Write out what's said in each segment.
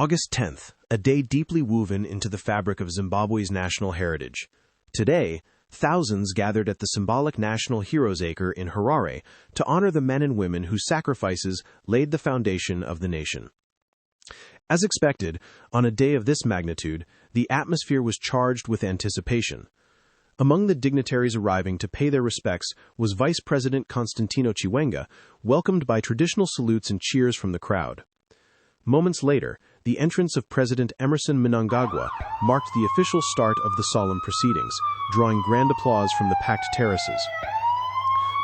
August 10th, a day deeply woven into the fabric of Zimbabwe's national heritage. Today, thousands gathered at the symbolic National Heroes Acre in Harare to honor the men and women whose sacrifices laid the foundation of the nation. As expected, on a day of this magnitude, the atmosphere was charged with anticipation. Among the dignitaries arriving to pay their respects was Vice President Constantino Chiwenga, welcomed by traditional salutes and cheers from the crowd. Moments later, the entrance of President Emerson Mnangagwa marked the official start of the solemn proceedings, drawing grand applause from the packed terraces.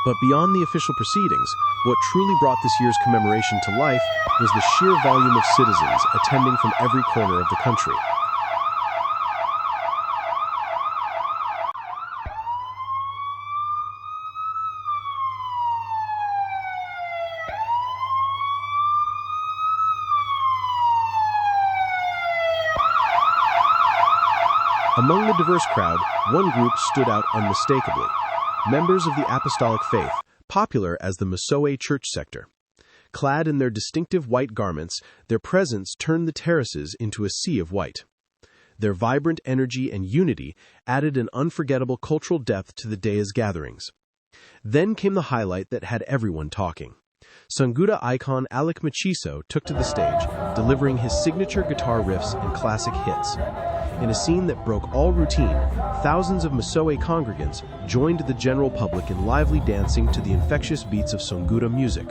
But beyond the official proceedings, what truly brought this year's commemoration to life was the sheer volume of citizens attending from every corner of the country. Among the diverse crowd, one group stood out unmistakably: members of the Apostolic faith, popular as the Masowe church sector. Clad in their distinctive white garments, their presence turned the terraces into a sea of white. Their vibrant energy and unity added an unforgettable cultural depth to the day's gatherings. Then came the highlight that had everyone talking. Sungura icon Alick Macheso took to the stage, delivering his signature guitar riffs and classic hits. In a scene that broke all routine, thousands of Masowe congregants joined the general public in lively dancing to the infectious beats of Sungura music.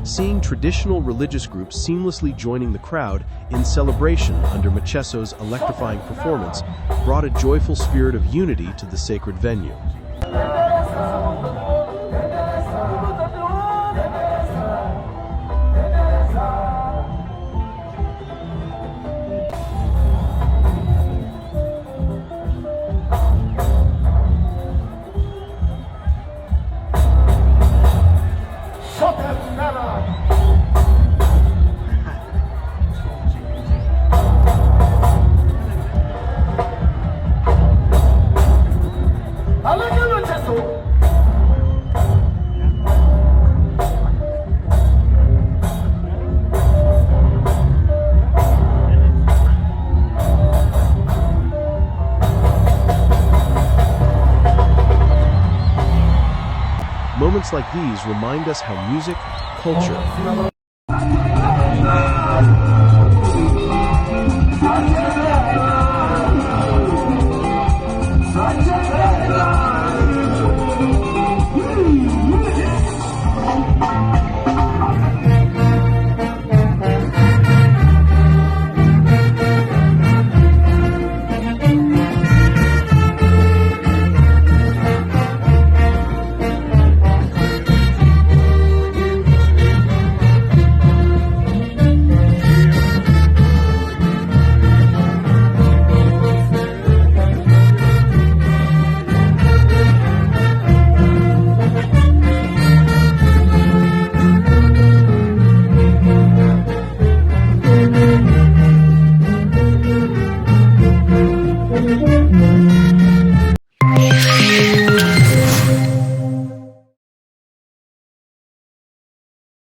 Seeing traditional religious groups seamlessly joining the crowd in celebration under Macheso's electrifying performance brought a joyful spirit of unity to the sacred venue. Moments like these remind us how music, culture,